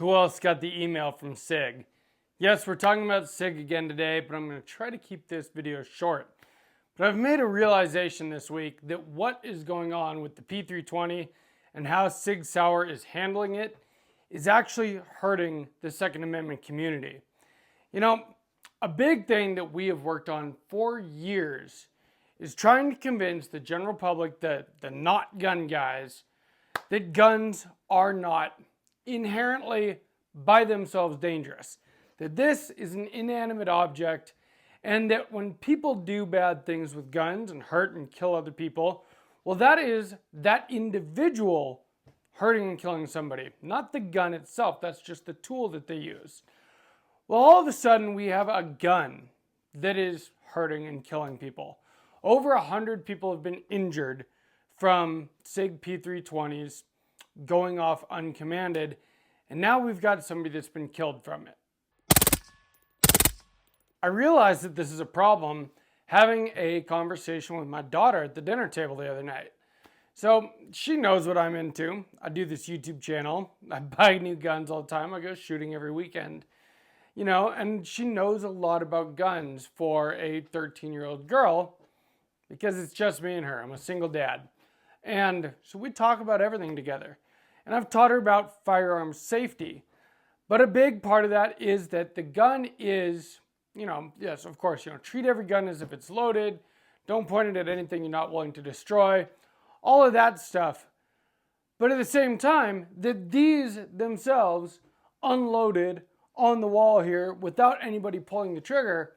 Who else got the email from Sig? Yes, we're talking about Sig again today, but I'm going to try to keep this video short. But I've made a realization this week that what is going on with the P320 and how Sig Sauer is handling it is actually hurting the Second Amendment community. You know, a big thing that we have worked on for years is trying to convince the general public, the not gun guys, that guns are not inherently by themselves dangerous. That this is an inanimate object, and that when people do bad things with guns and hurt and kill other people, well, that is that individual hurting and killing somebody, not the gun itself. That's just the tool that they use. Well, all of a sudden we have a gun that is hurting and killing people. Over 100 people have been injured from Sig P320s going off uncommanded, and now we've got somebody that's been killed from it. I realized that this is a problem having a conversation with my daughter at the dinner table the other night. So she knows what I'm into. I do this YouTube channel. I buy new guns all the time. I go shooting every weekend. You know, and she knows a lot about guns for a 13-year-old girl because it's just me and her. I'm a single dad. And so we talk about everything together. And I've taught her about firearm safety. But a big part of that is that the gun is, yes, of course, treat every gun as if it's loaded. Don't point it at anything you're not willing to destroy. All of that stuff. But at the same time, that these themselves, unloaded on the wall here, without anybody pulling the trigger,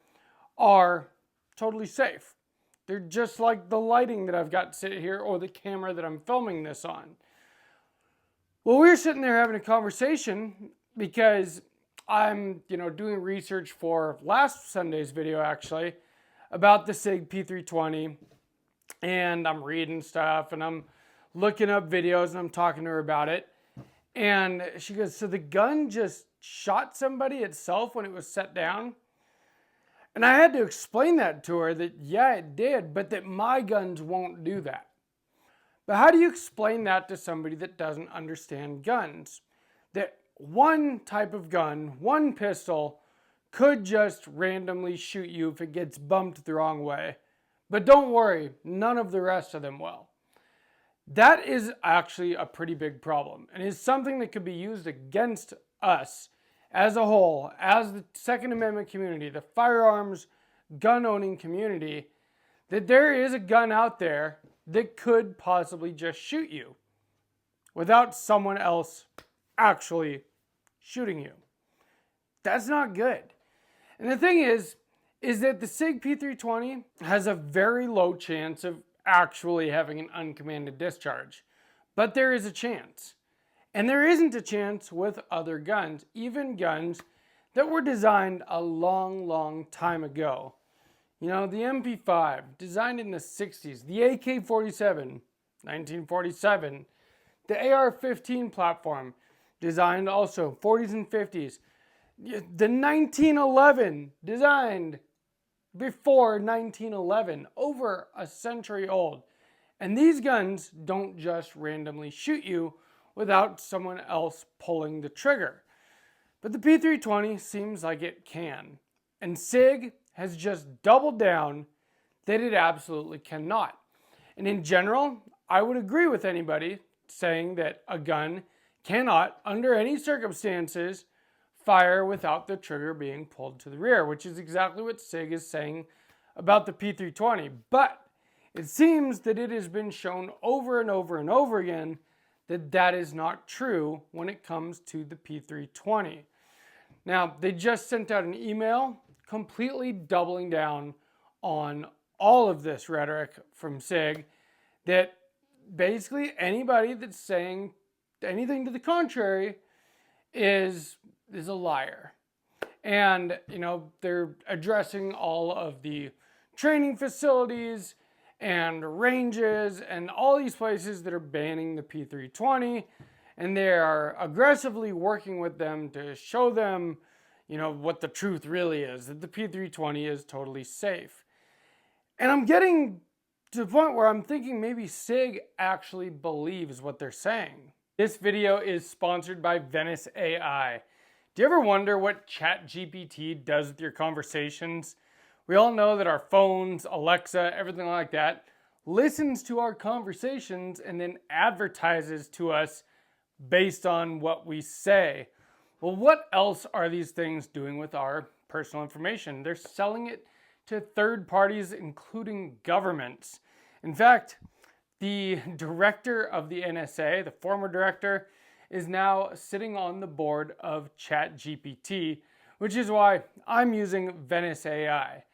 are totally safe. They're just like the lighting that I've got sit here or the camera that I'm filming this on. Well, we were sitting there having a conversation because I'm, doing research for last Sunday's video actually about the Sig P320, and I'm reading stuff and I'm looking up videos and I'm talking to her about it. And she goes, so the gun just shot somebody itself when it was set down? And I had to explain that to her that, yeah, it did, but that my guns won't do that. But how do you explain that to somebody that doesn't understand guns? That one type of gun, one pistol, could just randomly shoot you if it gets bumped the wrong way. But don't worry, none of the rest of them will. That is actually a pretty big problem, and is something that could be used against us as a whole, as the Second Amendment community, the firearms gun-owning community, that there is a gun out there that could possibly just shoot you without someone else actually shooting you. That's not good. And the thing is that the Sig P320 has a very low chance of actually having an uncommanded discharge. But there is a chance. And there isn't a chance with other guns, even guns that were designed a long, long time ago. The MP5, designed in the 60s, the AK-47, 1947, the AR-15 platform, designed also 40s and 50s, the 1911, designed before 1911, over a century old. And these guns don't just randomly shoot you without someone else pulling the trigger. But the P320 seems like it can. And Sig has just doubled down that it absolutely cannot. And in general, I would agree with anybody saying that a gun cannot, under any circumstances, fire without the trigger being pulled to the rear, which is exactly what Sig is saying about the P320. But it seems that it has been shown over and over and over again that that is not true when it comes to the P320. Now, they just sent out an email completely doubling down on all of this rhetoric from Sig, that basically anybody that's saying anything to the contrary is a liar. And, they're addressing all of the training facilities and ranges and all these places that are banning the P320, and they are aggressively working with them to show them, what the truth really is, that the P320 is totally safe. And I'm getting to the point where I'm thinking maybe Sig actually believes what they're saying. This video is sponsored by Venice AI. Do you ever wonder what ChatGPT does with your conversations? We all know that our phones, Alexa, everything like that, listens to our conversations and then advertises to us based on what we say. Well, what else are these things doing with our personal information? They're selling it to third parties, including governments. In fact, the director of the NSA, the former director, is now sitting on the board of ChatGPT, which is why I'm using Venice AI.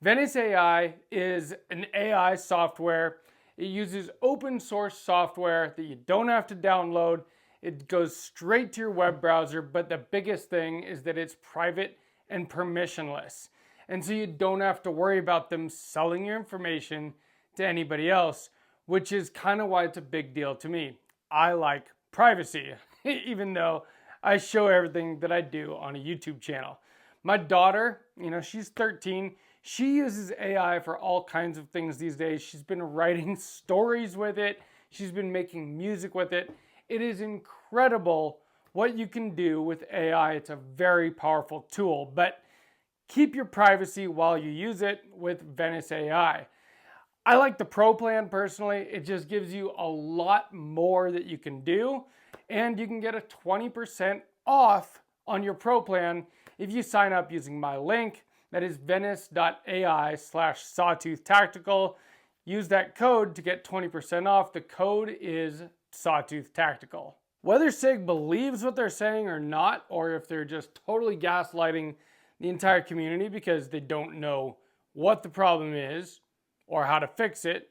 Venice AI is an AI software. It uses open source software that you don't have to download. It goes straight to your web browser, but the biggest thing is that it's private and permissionless. And so you don't have to worry about them selling your information to anybody else, which is kind of why it's a big deal to me. I like privacy, even though I show everything that I do on a YouTube channel. My daughter, she's 13. She uses AI for all kinds of things these days. She's been writing stories with it. She's been making music with it. It is incredible what you can do with AI. It's a very powerful tool, but keep your privacy while you use it with Venice AI. I like the Pro plan personally. It just gives you a lot more that you can do, and you can get a 20% off on your Pro plan if you sign up using my link. That is venice.ai/sawtooth-tactical. Use that code to get 20% off. The code is sawtooth-tactical. Whether Sig believes what they're saying or not, or if they're just totally gaslighting the entire community because they don't know what the problem is or how to fix it,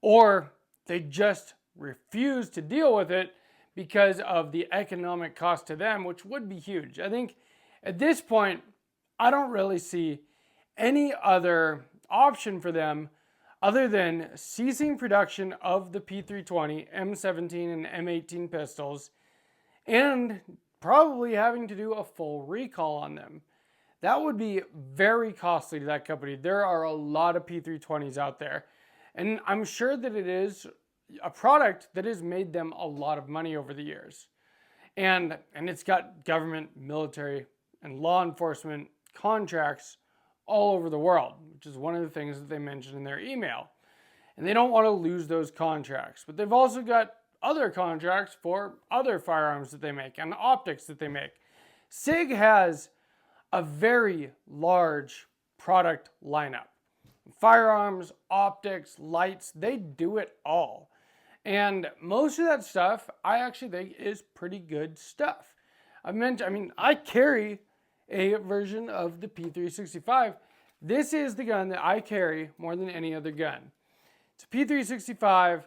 or they just refuse to deal with it because of the economic cost to them, which would be huge. I think at this point, I don't really see any other option for them other than ceasing production of the P320, M17, and M18 pistols, and probably having to do a full recall on them. That would be very costly to that company. There are a lot of P320s out there, and I'm sure that it is a product that has made them a lot of money over the years. And it's got government, military, and law enforcement contracts all over the world, which is one of the things that they mentioned in their email. And they don't want to lose those contracts. But they've also got other contracts for other firearms that they make and optics that they make. Sig has a very large product lineup. Firearms, optics, lights, they do it all. And most of that stuff, I actually think is pretty good stuff. I carry a version of the P365. This is the gun that I carry more than any other gun. It's a P365.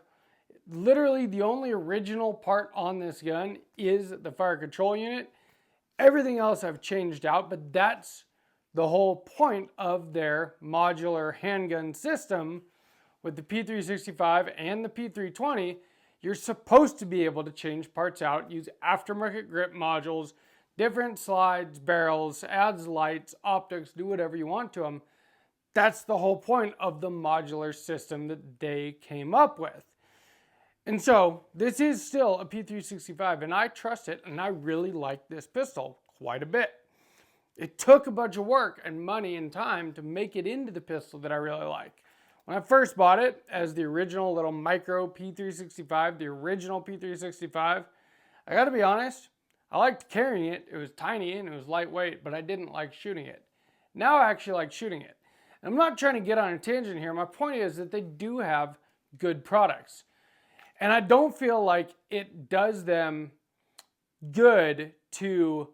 Literally the only original part on this gun is the fire control unit. Everything else I've changed out, but that's the whole point of their modular handgun system. With the P365 and the P320, you're supposed to be able to change parts out, use aftermarket grip modules, different slides, barrels, adds lights, optics, do whatever you want to them. That's the whole point of the modular system that they came up with. And so this is still a P365, and I trust it, and I really like this pistol quite a bit. It took a bunch of work and money and time to make it into the pistol that I really like. When I first bought it as the original little micro P365, the original P365, I gotta be honest, I liked carrying it. It was tiny and it was lightweight, but I didn't like shooting it. Now I actually like shooting it. And I'm not trying to get on a tangent here. My point is that they do have good products. And I don't feel like it does them good to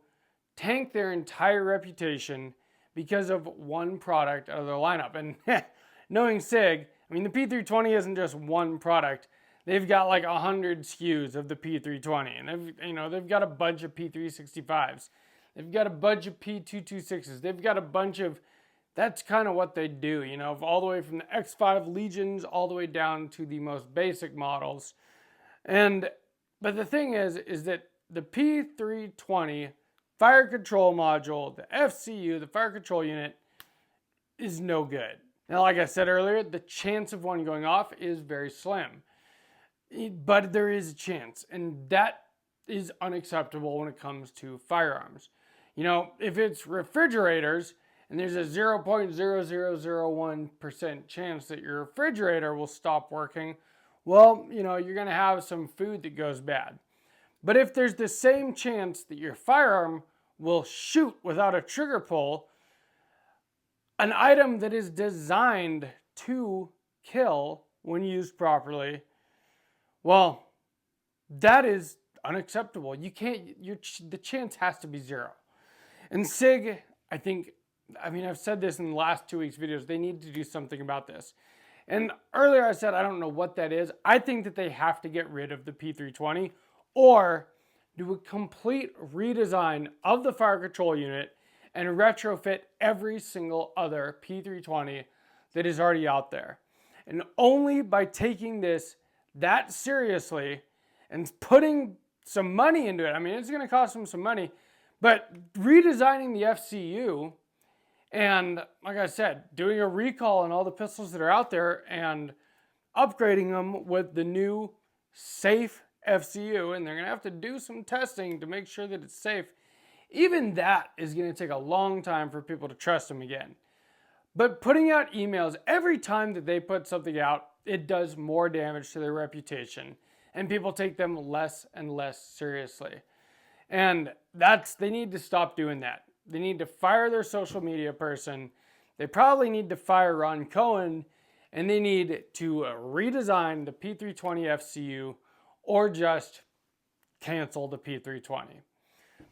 tank their entire reputation because of one product out of their lineup. And knowing Sig, the P320 isn't just one product. They've got like 100 SKUs of the P320, and they've got a bunch of P365s. They've got a bunch of P226s. They've got a bunch of, that's kind of what they do, all the way from the X5 Legions all the way down to the most basic models. But the thing is that the P320 fire control module, the FCU, the fire control unit, is no good. Now, like I said earlier, the chance of one going off is very slim. But there is a chance, and that is unacceptable when it comes to firearms. You know, if it's refrigerators and there's a 0.0001% chance that your refrigerator will stop working, well, you know, you're going to have some food that goes bad. But if there's the same chance that your firearm will shoot without a trigger pull, an item that is designed to kill when used properly, well, that is unacceptable. You can't, the chance has to be zero. And Sig, I've said this in the last 2 weeks videos, they need to do something about this. And earlier I said, I don't know what that is. I think that they have to get rid of the P320 or do a complete redesign of the fire control unit and retrofit every single other P320 that is already out there. And only by taking this that seriously and putting some money into it, I mean, it's going to cost them some money, but redesigning the FCU and, like I said, doing a recall on all the pistols that are out there and upgrading them with the new safe FCU, and they're going to have to do some testing to make sure that it's safe. Even that is going to take a long time for people to trust them again. But putting out emails every time that they put something out, it does more damage to their reputation, and people take them less and less seriously. And they need to stop doing that. They need to fire their social media person. They probably need to fire Ron Cohen, and they need to redesign the P320 FCU or just cancel the P320.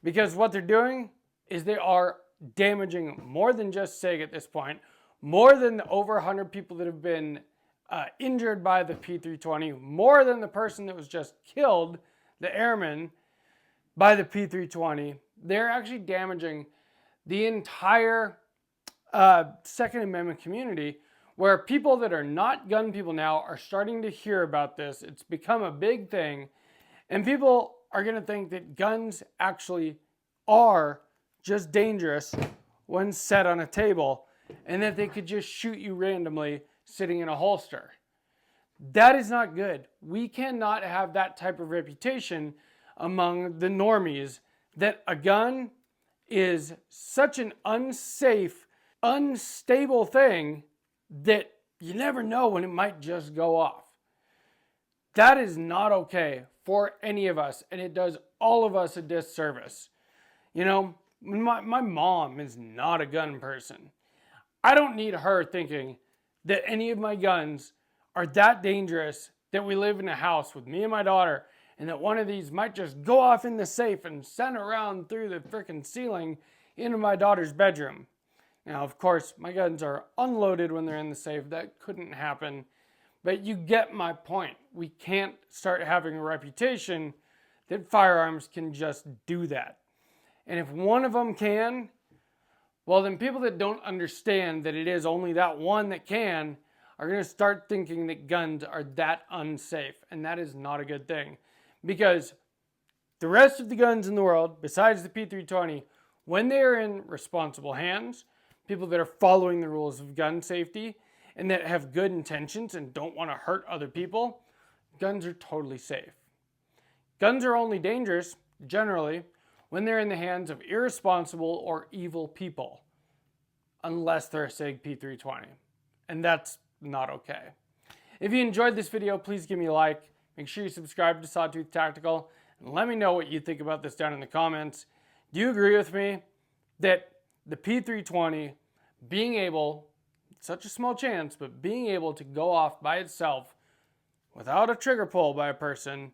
Because what they're doing is they are damaging more than just Sig at this point, more than the over 100 people that have been injured by the P320, more than the person that was just killed, the airman, by the P320. They're actually damaging the entire Second Amendment community, where people that are not gun people now are starting to hear about this. It's become a big thing, and people are going to think that guns actually are just dangerous when set on a table, and that they could just shoot you randomly sitting in a holster. That is not good. We cannot have that type of reputation among the normies, that a gun is such an unsafe, unstable thing that you never know when it might just go off. That is not okay for any of us, and it does all of us a disservice. You know, my mom is not a gun person. I don't need her thinking that any of my guns are that dangerous that we live in a house with me and my daughter, and that one of these might just go off in the safe and send around through the frickin' ceiling into my daughter's bedroom. Now, of course, my guns are unloaded when they're in the safe. That couldn't happen. But you get my point. We can't start having a reputation that firearms can just do that. And if one of them can, well, then people that don't understand that it is only that one that can are going to start thinking that guns are that unsafe. And that is not a good thing. Because the rest of the guns in the world, besides the P320, when they are in responsible hands, people that are following the rules of gun safety and that have good intentions and don't want to hurt other people, guns are totally safe. Guns are only dangerous, generally, when they're in the hands of irresponsible or evil people, unless they're a Sig P320. And that's not okay. If you enjoyed this video, please give me a like. Make sure you subscribe to Sawtooth Tactical, and let me know what you think about this down in the comments. Do you agree with me that the P320 being able, such a small chance, but being able to go off by itself without a trigger pull by a person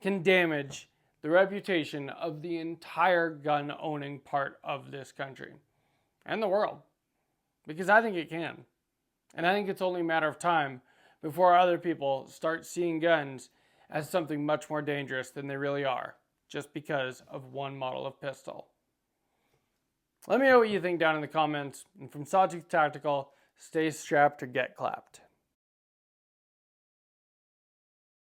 can damage the reputation of the entire gun owning part of this country and the world? Because I think it can. And I think it's only a matter of time before other people start seeing guns as something much more dangerous than they really are, just because of one model of pistol. Let me know what you think down in the comments, and from Sawtooth Tactical, stay strapped or get clapped.